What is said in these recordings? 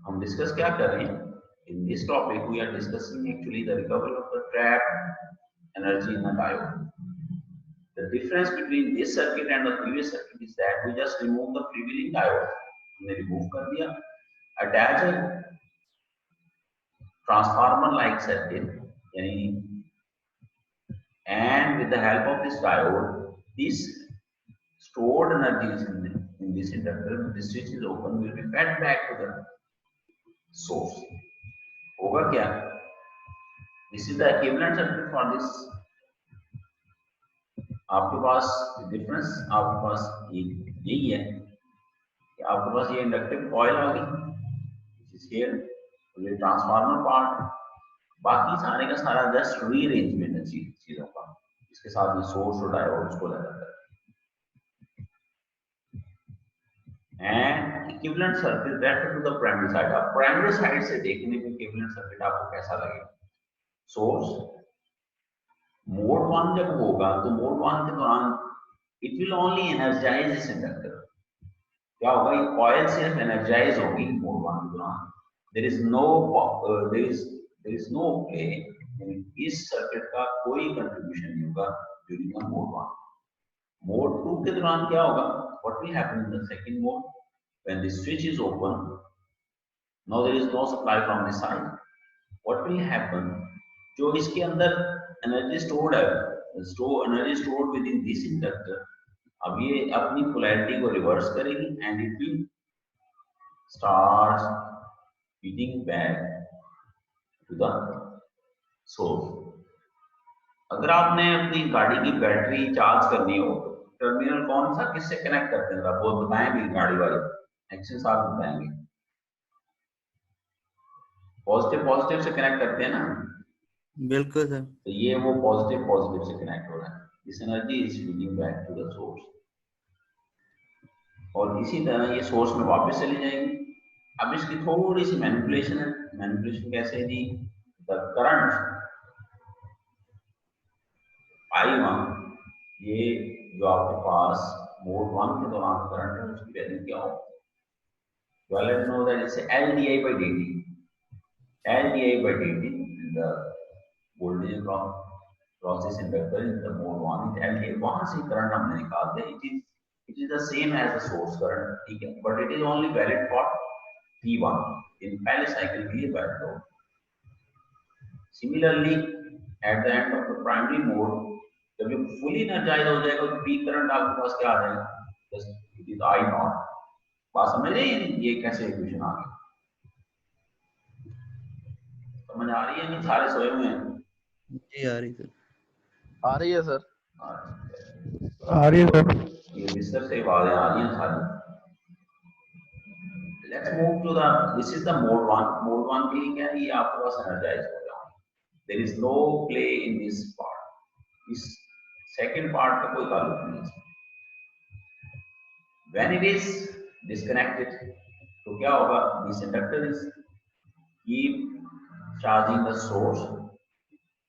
हम डिस्कस क्या कर रहे हैं? In this topic, we are discussing actually the recovery of the trapped energy in the diode. The difference between this circuit and the previous circuit is that we just remove the freewheeling diode. हमने remove कर दिया. Attach a transformer-like circuit, and with the help of this diode, this stored energy in this inductor, when the switch is open, will be fed back to the source. होगा क्या? This is the equivalent circuit for this. आपके पास difference आपके पास यही है कि आपके पास ये inductive coil आ गई, ये ट्रांसफार्मर पार्ट, बाकी सारे का सारा जस्ट रीअरेंजमेंट है चीजों का, इसके साथ ये सोर्स और डायोड उसको लगा कर। And equivalent circuit refer to the primary side. अब प्राइमरी साइड से देखने में इक्विवेलेंट सर्किट आपको कैसा लगेगा? सोर्स मोड 1 जब होगा तो मोड 1 के दौरान it will only energise this inductor. क्या होगा? ये कॉइल सिर्फ एनर्जाइज होगी मोड 1 के दौरान। देयर इज नो प्ले, इस सर्किट का कोई कंट्रीब्यूशन नहीं होगा ड्यूरिंग द मोड 1। मोड 2 के दौरान क्या होगा? What will happen in the second mode? When the switch is open, now there is no supply from this side, what will happen? जो इसके अंदर एनर्जी स्टोर्ड है, energy stored within this inductor, अब ये अपनी polarity को reverse करेगी and it will start feeding back to the source. अगर आपने अपनी गाड़ी की बैटरी चार्ज करनी हो तो टर्मिनल कौन सा किससे कनेक्ट करते हैं? आप वो बताएं भी, गाड़ी वाले एक्शन साहब बताएंगे। पॉजिटिव से कनेक्ट करते हैं ना? बिल्कुल सर। तो ये वो पॉजिटिव से कनेक्ट हो रहा है। This energy is feeding back to the source और इसी तरह ये सोर्स में वापस चली जाएगी। अब इसकी थोड़ी सी मैनिपुलेशन है। मैनिपुलेशन कैसे है जी? द करंट I1, ये जो आपके पास मोड 1 के दौरान करंट है उसकी वैल्यू क्या हो? Well, let's know that it's L di by dt. L di by dt, the voltage across this inductor in the mode 1 is L di। वहां से करंट हमने निकाल दिया। It is the same as the source current, ठीक है, but it is only valid for T1 in पहले cycle के लिए valid हो। Similarly, at the end of the primary mode, जब ये fully energized हो जाएगा तो पीक करंट आपके पास क्या आ जाएगा? Just it is I0। बात समझ रहे हैं? ये कैसे इक्वेशन आ गई? समझ आ रही है? नहीं सारे सोए हुए हैं? जी आ रही सर। आ रही है सर। आ रही है सर। ये बिस्तर से आवाजें आ रही हैं सारी। Let's move to the, this is the mode 1। Mode 1 के लिए क्या है? ये आपके पास एनर्जाइज हो जाएगा। There is no play in this part। इस सेकंड पार्ट का कोई ताल्लुक नहीं है। When it is disconnected, तो क्या होगा? This inductor is keep charging the source।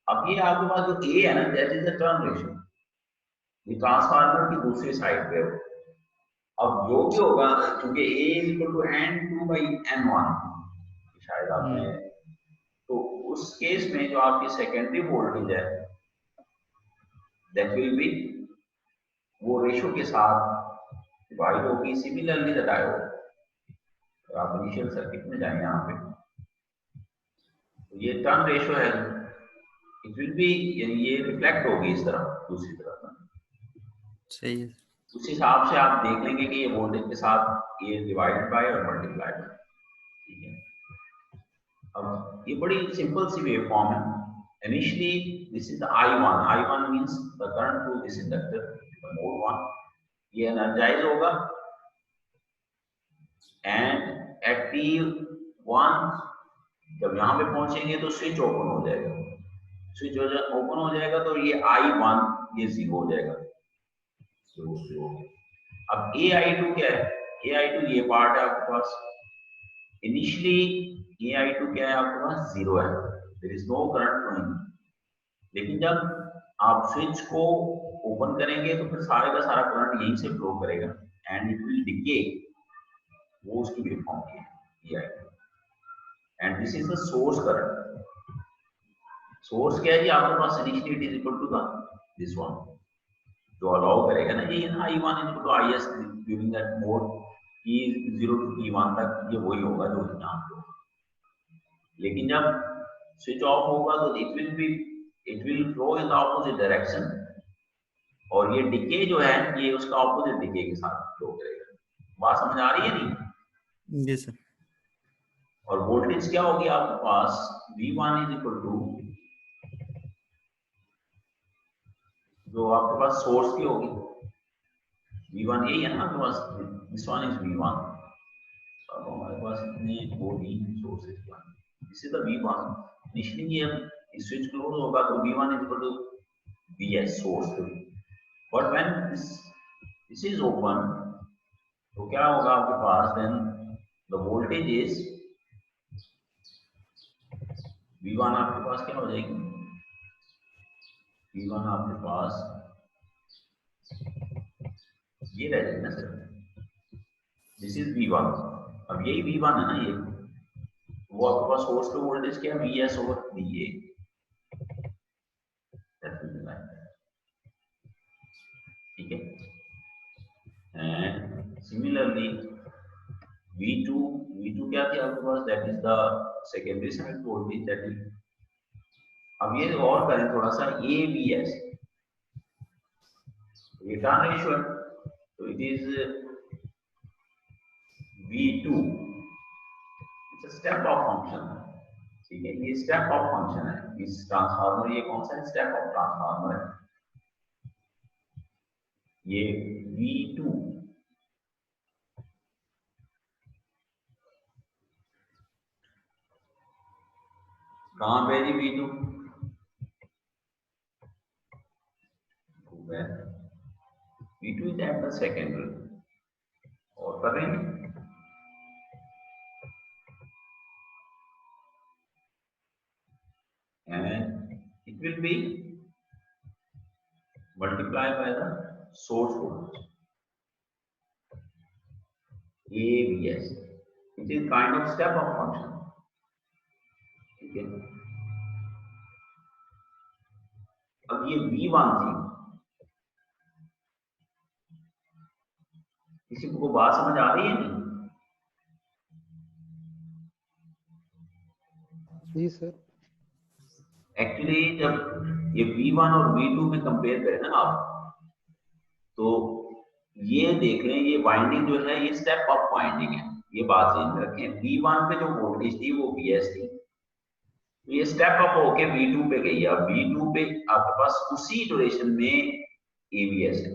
अब ये आपके पास जो A है ना, that is the turn ratio। ये ट्रांसफार्मर की दूसरी साइड पे हो। अब जो भी होगा, क्योंकि A is equal to N2 by N1, शायद आपने, तो उस केस में जो आपकी सेकेंडरी वोल्टेज है that will be वो रेशो के साथ डिवाइड होगी। सिमिलरली द डायोड, तो आप इनिशियल सर्किट में जाए यहाँ पे, तो ये टर्न रेशो है, इट विल बी, यानी ये रिफ्लेक्ट होगी इस तरफ, दूसरी तरफ। सही है। उस हिसाब से आप देख लेंगे कि ये वोल्टेज के साथ ये डिवाइडेड बाय और मल्टीप्लाइड बाय, ठीक है। अब ये बड़ी सिंपल सी वेव फॉर्म है। Initially this is the I1 means the current through this inductor, the mode 1, ये एनर्जाइज होगा एंड एट T1 जब यहाँ पे पहुंचेंगे तो स्विच ओपन हो जाएगा। स्विच ओपन हो जाएगा तो ये I1 ये 0 हो जाएगा। अब AI2 क्या है? AI2 ये पार्ट है आपके पास। इनिशियली AI2 क्या है आपके पास? 0 है, there is no current flowing. लेकिन जब आप स्विच को ओपन करेंगे तो फिर सारे का सारा करंट यहीं से फ्लो करेगा एंड इट विल डिके वो उसकी वेवफॉर्म की है ये। And this is the source current. Source क्या है जी, आपके पास initially it is equal to the this one, जो अलाउ करेगा ना ये I1 is equal to IS during that mode T0 to T1 तक, ये वही होगा जो यहाँ पे होगा। लेकिन जब स्विच ऑफ होगा तो it will flow in the opposite direction, और ये डिके जो है ये उसका ऑपोजिट डिके के साथ फ्लो करेगा। बात समझ आ रही है नहीं? जी सर। और वोल्टेज क्या होगी आपके पास, V1 इज इक्वल टू, जो आपके पास सोर्स की होगी V1, यही है ना आपके पास, दिस वन इज V1। अब हमारे पास इतने बॉडी सोर्सेज क्या है, this is the V1। Initially ये स्विच क्लोज होगा तो V1 is equal to VS source. But when this is open तो क्या होगा आपके पास, then the voltage is V1 आपके पास क्या हो जाएगी, V1 आपके पास ये रह जाएगी ना सर, दिस इज V1। अब यही V1 है ना, ये वो आपके पास सोर्स पे वोल्टेज क्या है, VS ओवर VA। ठीक है। एंड सिमिलरली V2 क्या थी आपके पास, that is the secondary side voltage, that is, अब ये और करें थोड़ा सा, AVS ये टर्न रेशियो है, तो it is V2, it's a step of function. ठीक है, ये स्टेप ऑफ फंक्शन है इस ट्रांसफार्मर, ये कौन सा स्टेप ऑफ ट्रांसफार्मर है, ये V2। कहां पे जी V2, V2 is at the secondary, और कर रहे हैं and it will be multiplied by the source voltage AVS, which is kind of step of function. ठीक है, अब ये V1 थी, किसी को बात समझ आ रही है नहीं? जी सर। एक्चुअली जब ये V1 और V2 में कंपेयर करें ना आप, तो ये देख लें, ये वाइंडिंग जो है ये स्टेप अप वाइंडिंग है, ये बात ध्यान रखें। V1 पे जो वोल्टेज थी वो VS थी, तो ये स्टेप अप होके V2 पे गई। अब V2 पे आपके पास उसी ड्यूरेशन में AVS है,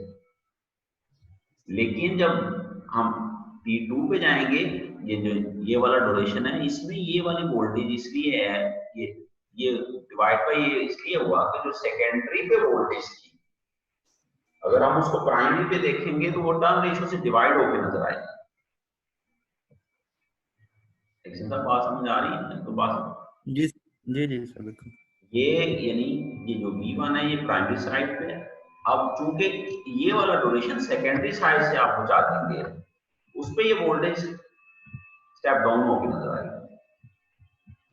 लेकिन जब हम T2 पे जाएंगे, ये जो ये वाला ड्यूरेशन है, इसमें ये वाली वोल्टेज इसलिए है, ये डिवाइड बाय ये इसलिए हुआ कि जो सेकेंडरी पे वोल्टेज थी, अगर हम उसको प्राइमरी पे देखेंगे तो वो टर्न रेशियो से डिवाइड होकर नजर आएगी। बात समझ आ रही है? तो बात जी जी जी सर बिल्कुल। ये यानी ये जो V1 है ये प्राइमरी साइड पे है। अब चूंकि ये वाला ड्यूरेशन सेकेंडरी साइड से आपको चार्जिंग दे रहा है, उस पे ये वोल्टेज स्टेप डाउन होकर नजर आएगी।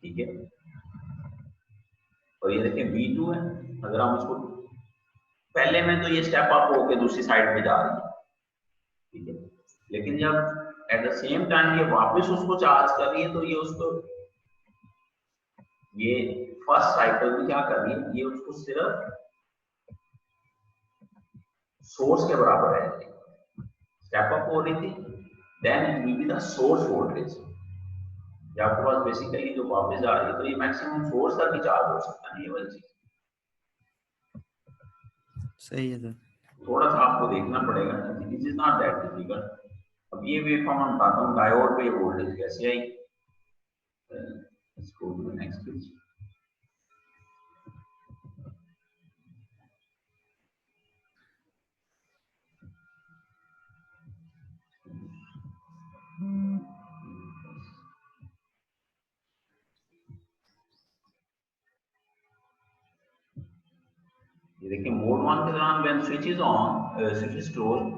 ठीक है, और ये देखिए V2 है, अगर हम उसको पहले में, तो ये स्टेप अप होकर दूसरी साइड पे जा रही है। ठीक है, लेकिन जब एट द सेम टाइम ये वापस उसको चार्ज कर रही है, तो ये उसको, ये फर्स्ट साइकिल में क्या कर रही है, ये उसको सिर्फ सोर्स के बराबर है, स्टेप अप हो रही थी, then it will be the source voltage. जब आपके पास बेसिकली जो वापस आ रही है, तो ये मैक्सिमम सोर्स तक ही चार्ज हो सकता है, ये वाली चीज। सही है सर। थोड़ा सा आपको देखना पड़ेगा, this is not that difficult. अब ये वेवफॉर्म हम बताता हूँ, डायोड पे वोल्टेज कैसे आई। इसको नेक्स्ट पेज। ये देखिए मोड 1 के दौरान when switch is on, switch is closed,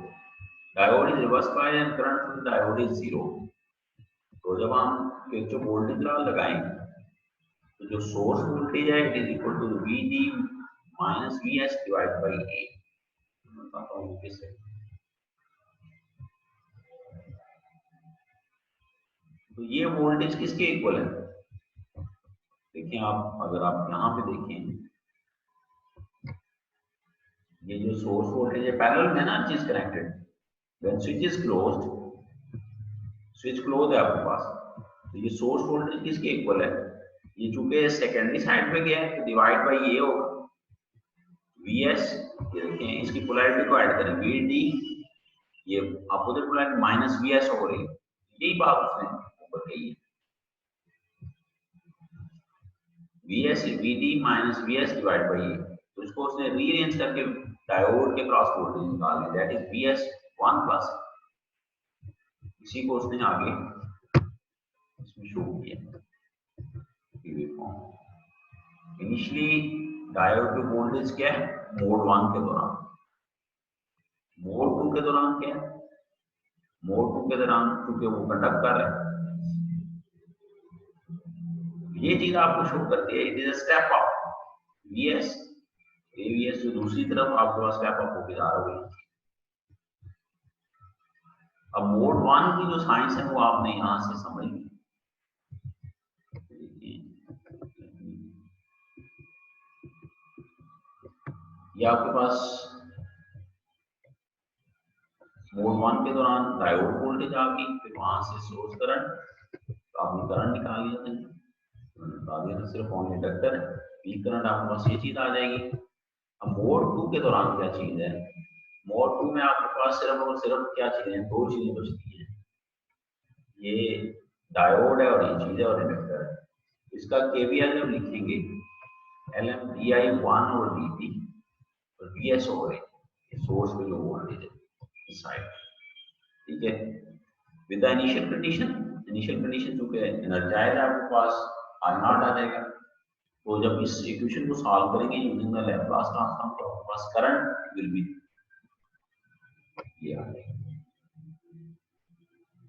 diode is reverse bias and current through the diode is 0। तो जब हम किरचॉफ वोल्टेज लॉ लगाएंगे तो जो सोर्स वोल्टेज है it is equal to VD minus VS divide by A। बताता हूँ कैसे। तो ये वोल्टेज किसके इक्वल है? देखिए आप, अगर आप यहाँ पे देखें, ये जो सोर्स वोल्टेज है पैरेलल में ना चीज connected, when switch is closed, switch close है आपके पास, तो ये सोर्स वोल्टेज किसके इक्वल है? ये चूंकि सेकेंडरी साइड पे गया है तो डिवाइड बाई ये होगा VS। ये देखें, इसकी पोलैरिटी को ऐड करें, VD, ये अपोजिट पोलैरिटी माइनस VS हो रही है। यही बात उसने ऊपर कही है, VS VD minus VS divide by ये। तो इसको उसने रीअरेंज करके डायोड के क्रॉस वोल्टेज निकाल लिया, दैट इज VS1 प्लस। इसी को उसने आगे इसमें शो किया पीवी फॉर्म। इनिशियली डायोड के वोल्टेज क्या है मोड 1 के दौरान, मोड 2 के दौरान क्या है? मोड 2 के दौरान क्योंकि वो कंडक्ट कर रहा है, ये चीज आपको शो करती है it is a step up VS, AVS जो दूसरी तरफ आपके पास स्टेप अप होकर जा रहा है। अब मोड 1 की जो साइंस है वो आपने यहां से समझ ली। ये आपके पास मोड 1 के दौरान डायोड वोल्टेज आ गई, फिर वहां से सोर्स करंट, तो आपने करंट निकाल लिया था, निकाल दिया था सिर्फ ऑन इंडक्टर, पीक करंट आपके पास ये चीज आ जाएगी। अब मोड 2 के दौरान क्या चीज है? मोड 2 में आपके पास सिर्फ और सिर्फ क्या चीजें हैं? दो चीजें बचती हैं, ये डायोड है और ये चीज है और इंडक्टर है। इसका KVL जब लिखेंगे LMDI1 और DP और VS ओवर ये सोर्स पे जो वोल्टेज है इस साइड, ठीक है, विद द इनिशियल कंडीशन जो कि एनर्जाइज आपके पास I नॉट आ जाएगा। तो जब इस इक्वेशन को सॉल्व करेंगे यूजिंग द लैप्लास ट्रांसफॉर्म तो आपके पास करंट विल बी ये आ जाएगा,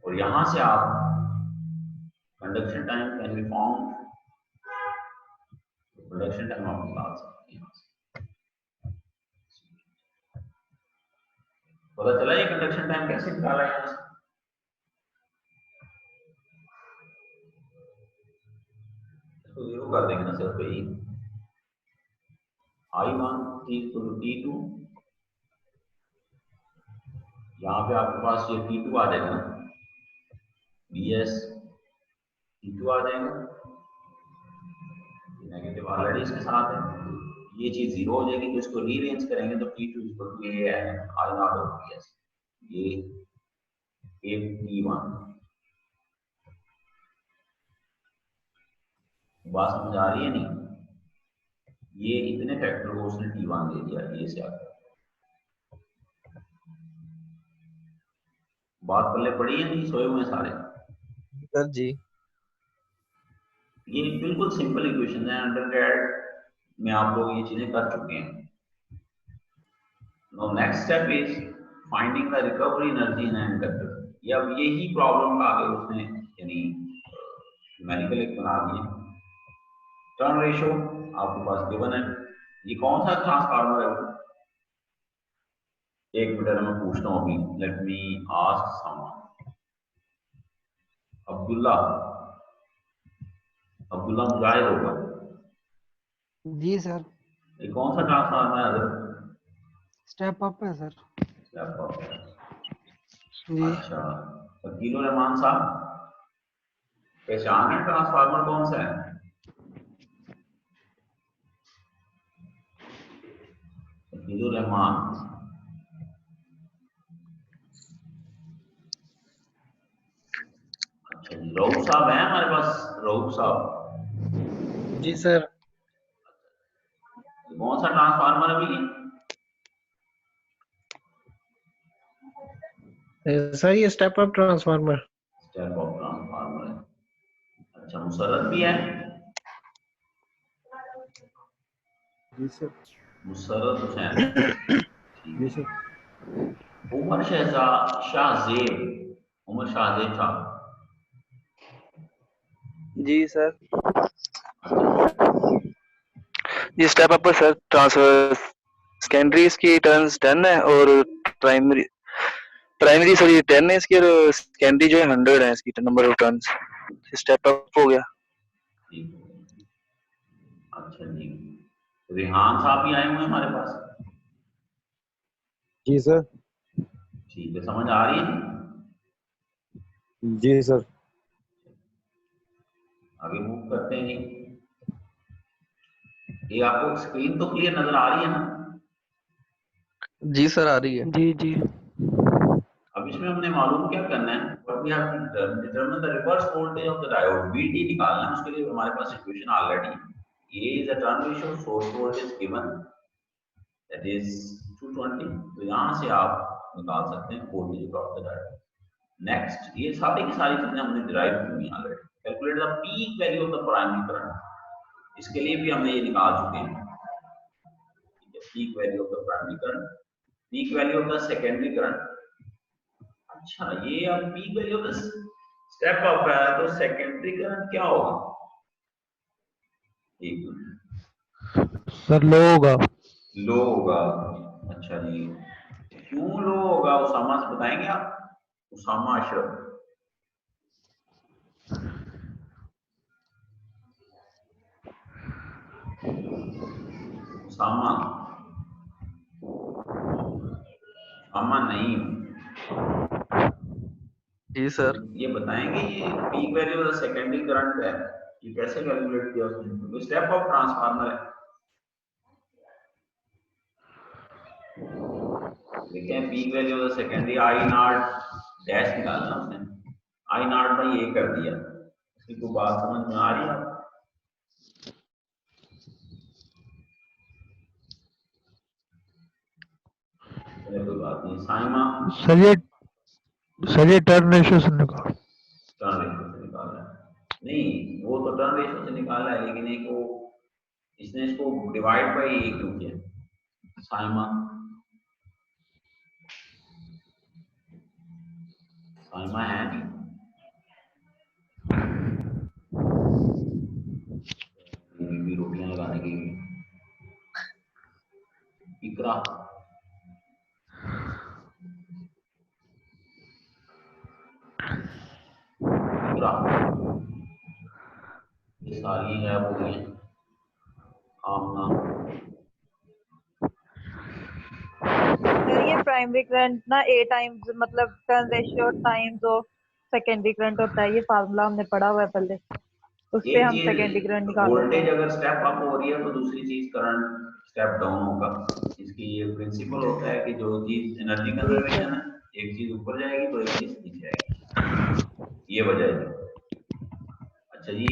और यहां से आप conduction time can be found, conduction time आप निकाल सकते हैं। पता चला ये कंडक्शन टाइम कैसे निकाला है? इसको जीरो कर देंगे ना सिर्फ यही, I1 T2, यहाँ पे आपके पास ये T2 आ जाएगा ना, VS T2 आ जाएगा, नेगेटिव ऑलरेडी इसके साथ है, ये चीज जीरो हो जाएगी, तो इसको रीअरेंज करेंगे तो T2 इक्वल टू ये है I नॉट ओवर VS, ये T1। बात समझ आ रही है नहीं? ये इतने फैक्टर को उसने T1 दे दिया, ये से आता बात पल्ले पड़ी है नहीं? सोए हुए सारे सर जी। ये बिल्कुल सिंपल इक्वेशन है, अंडरग्रेड में आप लोग ये चीजें कर चुके हैं। Now next step is finding the recovery energy in an inductor. ये अब यही प्रॉब्लम आगे उसने यानी न्यूमेरिकल एक बना दिए। टर्न रेशियो आपके पास गिवन है, ये कौन सा ट्रांसफार्मर है? एक मिनट में पूछता हूँ अभी, let me ask someone. Abdullah Mujahid होगा जी सर। ये कौन सा ट्रांसफार्मर है? स्टेप अप है सर। स्टेप अप है, जी। अच्छा। वकील रहमान साहब पहचान है ट्रांसफार्मर कौन सा है? वकील रहमान, अच्छा जी। रऊफ साहब है हमारे पास? रऊफ साहब जी सर। कौन सा ट्रांसफार्मर है अभी? सर ये step up transformer. Step up transformer है, अच्छा। मुसर्रत भी है? जी सर। मुसर्रत हुसैन, जी सर। उमर शाहजेब साहब जी सर। अच्छा जी स्टेप अप पर सर ट्रांसफर सेकेंडरी इसकी टर्न्स 10 है और प्राइमरी प्राइमरी सॉरी 10 है इसकी और सेकेंडरी जो है 100 है इसकी number of turns. Step up हो गया। ठीक है। अच्छा जी, रिहान साहब भी आए हुए हैं हमारे पास। जी सर। ठीक है, समझ आ रही है? जी सर। आगे मूव करते हैं जी। ये आपको स्क्रीन तो क्लियर नजर आ रही है ना? जी सर आ रही है। जी जी। अब इसमें हमने मालूम क्या करना है, what we have to determine the reverse voltage of the diode VT निकालना है। उसके लिए हमारे पास equation already A is the turn ratio of source voltage given that is 220, तो यहाँ से आप निकाल सकते हैं voltage of the diode। Next, ये सारी की सारी चीजें हमने डिराइव की हुई already. Calculate the peak value of the primary current, इसके लिए भी हमने ये निकाल चुके हैं। Peak value of the primary current, peak value of the secondary current. अच्छा, ये अब peak value of the step up है तो सेकेंडरी करंट क्या होगा? एक सर लो होगा। लो होगा। अच्छा जी, क्यों लो होगा उसामा से बताएंगे आप? उसामा अशरफ। उसामा, उसामा नहीं, जी सर। ये बताएंगे ये peak value of the secondary current है, ये कैसे कैलकुलेट किया उसने? स्टेप अप ट्रांसफार्मर है। देखें, peak value of the secondary I not dash निकालना उसने, आई नॉट बाई ए कर दिया। इसकी कोई बात समझ में आ रही है? कोई बात नहीं। साइमा, सर ये टर्न रेशियो से निकाल। टर्न रेशियो से निकाला है? नहीं, वो तो टर्न रेशियो से निकाला है, लेकिन एक वो इसने इसको डिवाइड बाई ए क्यों किया? साइमा, साइमा है नहीं, बीवी रोटियां लगाने की इकरा। इकरा, ये सारी है वो गई आमना। सर ये प्राइमरी करंट ना ए टाइम्स मतलब turn ratio times of secondary current होता है। ये फार्मूला हमने पढ़ा हुआ है पहले, उससे एक हम चीज, सेकेंडरी करंट निकाल लेते वोल्टेज हैं। अगर स्टेप अप हो रही है तो दूसरी चीज करंट स्टेप डाउन होगा। इसकी ये प्रिंसिपल होता है कि जो चीज एनर्जी जी सर। कंजर्वेशन है, एक चीज ऊपर जाएगी तो एक चीज नीचे आएगी, ये वजह है। अच्छा जी,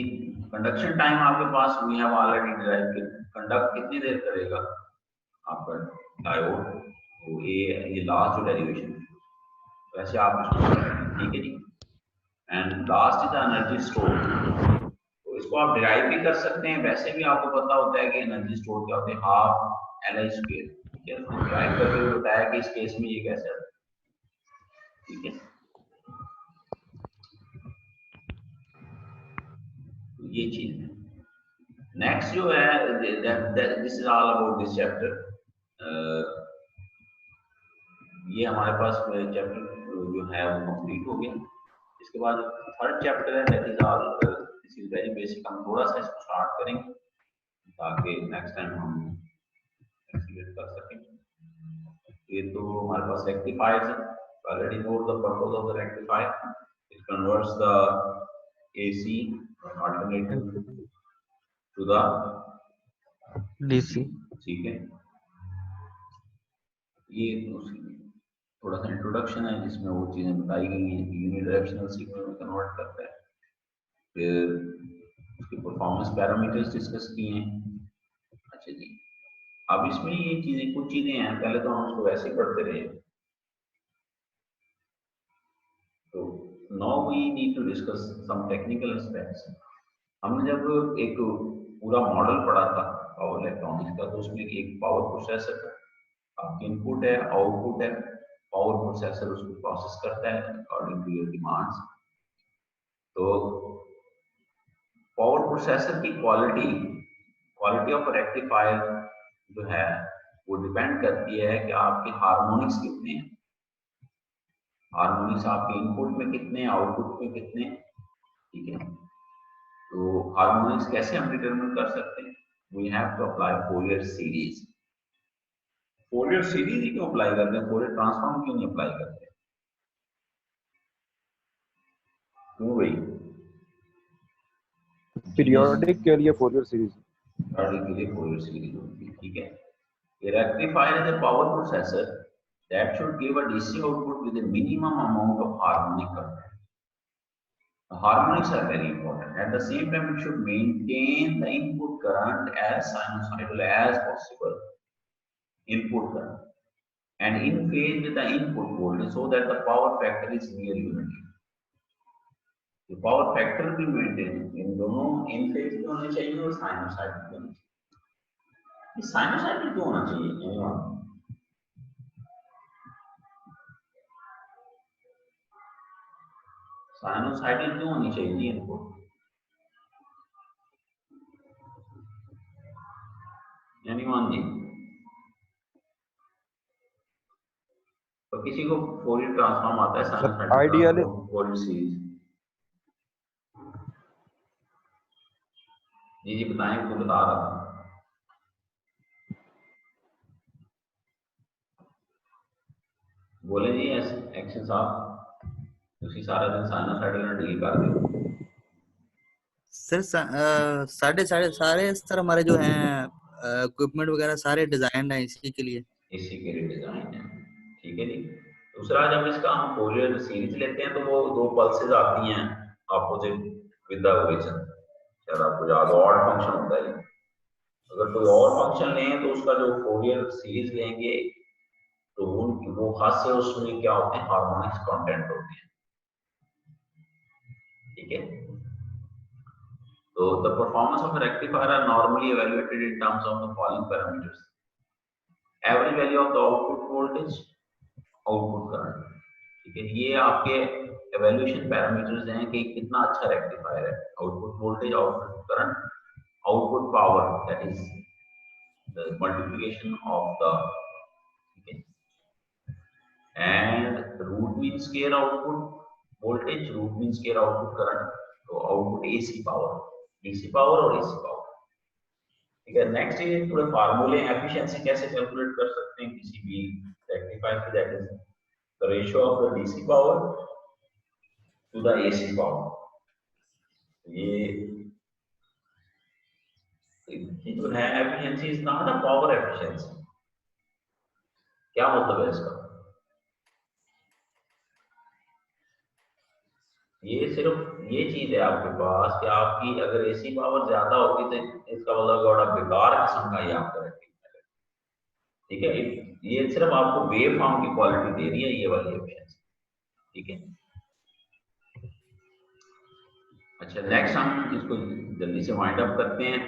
कंडक्शन टाइम आपके पास वी हैव ऑलरेडी डिराइव किया। कंडक्ट कितनी देर करेगा आपका डायोड? तो ये लास्ट जो डेरिवेशन वैसे आप इसको कर रहे हैं, ठीक है जी। And last is energy store, तो इसको आप डिराइव भी कर सकते हैं। वैसे भी आपको पता होता है कि एनर्जी स्टोर क्या होती है, हाफ एल आई स्क्वायर, ठीक है। उसने डिराइव करके भी बताया कि इस केस में ये कैसे आता है, ठीक है। तो ये चीज है। नेक्स्ट जो है, this is all about this chapter. ये हमारे पास चैप्टर जो है वो कंप्लीट हो गया। इसके बाद थर्ड चैप्टर है, that is all, this is very basic. हम थोड़ा सा इसको स्टार्ट करेंगे ताकि नेक्स्ट टाइम हम एक्सीलेट कर सकें। ये तो हमारे पास रेक्टिफायर्स है, already note the purpose of the rectifier, it converts the AC alternative to the DC. ठीक है। ये थोड़ा सा इंट्रोडक्शन है जिसमें वो चीजें बताई गई हैं कि यूनिडायरेक्शनल सिग्नल में कन्वर्ट करता है। फिर उसके परफॉर्मेंस पैरामीटर्स डिस्कस किए हैं। अच्छा जी, अब इसमें ये चीजें, कुछ चीजें हैं, पहले तो हम उसको वैसे पढ़ते रहे, तो now we need to discuss some technical aspects. हमने जब एक पूरा मॉडल पढ़ा था पावर इलेक्ट्रॉनिक्स का, तो उसमें एक पावर प्रोसेसर था, आपकी इनपुट है, आउटपुट है, पावर प्रोसेसर उसको प्रोसेस करता है अकॉर्डिंग टू योर डिमांड्स। तो प्रोसेसर की क्वालिटी ऑफ रेक्टिफायर जो है वो डिपेंड करती है कि आपके हार्मोनिक्स कितने हैं, हार्मोनिक्स आपके इनपुट में कितने, आउटपुट में कितने, ठीक है। तो हार्मोनिक्स कैसे हम डिटरमिन कर सकते हैं? We have to apply Fourier series. Fourier series ही क्यों अप्लाई करते हैं, फोरियर ट्रांसफॉर्म क्यों नहीं अप्लाई करते? क्यों भाई? पीरियोडिक के लिए फोरियर सीरीज। पीरियोडिक के लिए फोरियर सीरीज होती है, ठीक है। A rectifier is a power processor that should give a DC output with a minimum amount of harmonic current. The harmonics are very important. At the same time, it should maintain the input current as sinusoidal as possible, input current, and in phase with the input voltage so that the power factor is near unity. The power factor भी maintain इन दोनों इन phase में होने चाहिए और sinusoidal भी होने चाहिए। ये साइनोसाइडल क्यों होना चाहिए? साइनोसाइडल क्यों होनी चाहिए जी इनको? एनीवन जी? तो किसी को फोरियर ट्रांसफॉर्म आता है साइनोसाइडल आइडियली फोरियर सीरीज? जी बताएं, तो बता रहा था। बोले जी एक्शन साहब, ਤੁਸੀਂ सारा दिन साइनोसाइडल ਨਾਲ डील कर रहे हो। सर सारे सर हमारे जो हैं इक्विपमेंट वगैरह सारे डिजाइन है इसी के लिए डिजाइन है, ठीक है जी। दूसरा, जब इसका हम फोरियर सीरीज लेते हैं तो वो दो पल्सेस आती हैं अपोजिट विद द ओरिजिन, शायद आपको याद हो, ऑड फंक्शन होता है। अगर कोई और फंक्शन लें तो उसका जो फोरियर सीरीज लेंगे तो वो खास से उसमें क्या होते हैं, हार्मोनिक्स कंटेंट होते हैं, ठीक है। तो the performance of rectifier are normally evaluated in terms of the following parameters: average value of the output voltage, output current, ठीक है। ये आपके इवैल्यूएशन पैरामीटर्स हैं कि कितना अच्छा रेक्टिफायर है। Output voltage, output current, output power, that is the multiplication of the, ठीक है। And root mean square output voltage, root mean square output current, तो output AC power, DC power और AC power, ठीक है। Next ये थोड़े फार्मूले, efficiency कैसे कैलकुलेट कर सकते हैं किसी भी रेक्टिफायर की, that is the ratio of the DC power to the AC power. ये जो है efficiency is not a power efficiency. क्या मतलब है इसका? ये सिर्फ ये चीज है आपके पास कि आपकी अगर एसी पावर ज्यादा होगी तो इसका मतलब बड़ा बेकार किस्म का ये आपका रेक्टिफायर है, ठीक है। ये सिर्फ आपको वेव फॉर्म की क्वालिटी दे रही है ये वाली एफिशिएंसी, ठीक है। अच्छा, नेक्स्ट हम इसको जल्दी से वाइंड अप करते हैं।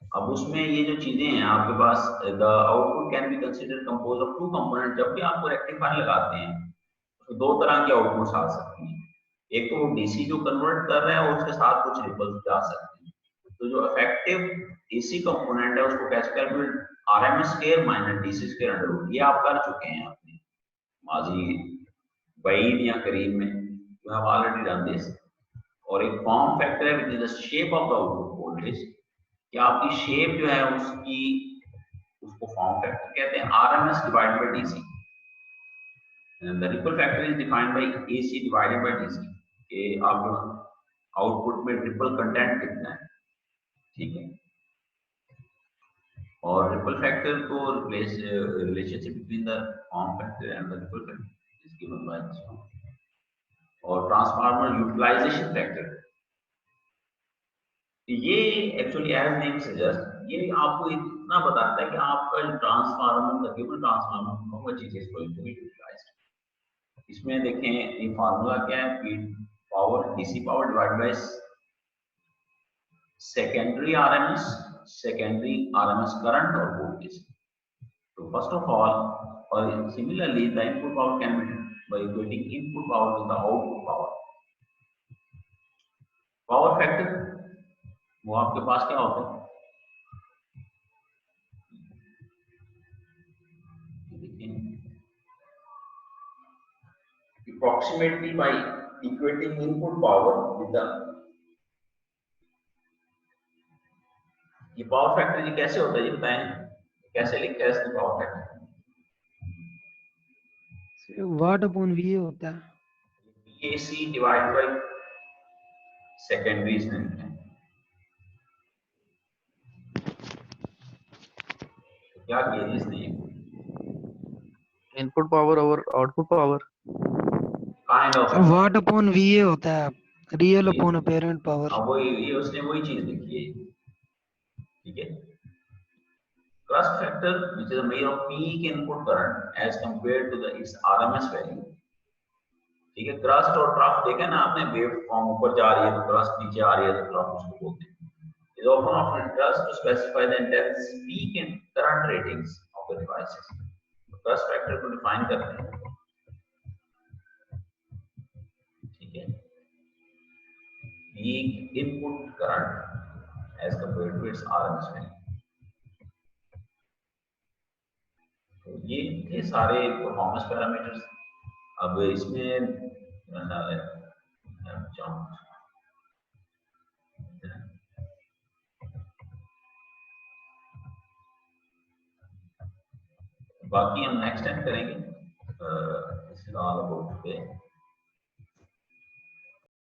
अब उसमें ये जो चीजें हैं आपके पास, the output can be considered compose of two component. जब भी आपको रेक्टिफायर लगाते हैं तो दो तरह के आउटपुट्स आ सकती हैं। एक तो वो डीसी जो कन्वर्ट कर रहे हैं और उसके साथ कुछ रिपल्स भी आ सकते हैं। तो जो इफेक्टिव एसी कंपोनेंट है उसको कैसे calculate, RMS square minus DC square under root, ये आप कर चुके हैं अपने माजी बैद या करीब में, you have already done this. और एक फॉर्म फैक्टर है which is the shape of the output voltage, कि आपकी शेप जो है उसकी, उसको फॉर्म फैक्टर कहते हैं, RMS divided by DC. The ripple factor is defined by AC divided by DC, कि आपके आउटपुट में रिपल कंटेंट कितना है, ठीक है। और रिपल फैक्टर को replace, relationship between the form factor and the ripple factor is given by this one. और ट्रांसफार्मर यूटिलाइजेशन फैक्टर, ये एक्चुअली एज नेम सजेस्ट, ये आपको इतना बताता है कि आपका transformer, the given transformer, how much it is going to be utilised. इसमें देखें ये फार्मूला क्या है, P power DC power divide by secondary RMS current और वोल्टेज। तो फर्स्ट ऑफ ऑल, और similarly the input power can be by equating input power with the output power. Power factor वो आपके पास क्या होता है? Approximately by equating input power with the ये power factor जी कैसे होता है, ये बताएं कैसे लिखते हैं इसका power factor? Watt upon V होता है। AC डिवाइड बाय सेकेंडरीज में लिखते हैं। तो क्या किया जी इसने? Input power over output power. Kind of watt upon V होता है, रियल अपॉन अपेरेंट पावर। हाँ वही, ये उसने वही चीज लिखी है, ठीक है। Crust factor, which is a measure of peak input current as compared to the its RMS value, ठीक है। क्रस्ट और ट्रफ देखा ना आपने, वेव फॉर्म ऊपर जा रही है तो क्रस्ट, नीचे आ रही है तो ट्रफ, उसको बोलते हैं। Is often addressed to specify the intense peak and current ratings of the devices. तो क्रस्ट फैक्टर को डिफाइन करते हैं, ठीक है। Peak input current as compared to its RMS value. तो ये थे सारे परफॉर्मेंस पैरामीटर्स। अब इसमें बाकी हम नेक्स्ट टाइम करेंगे। This is all about today.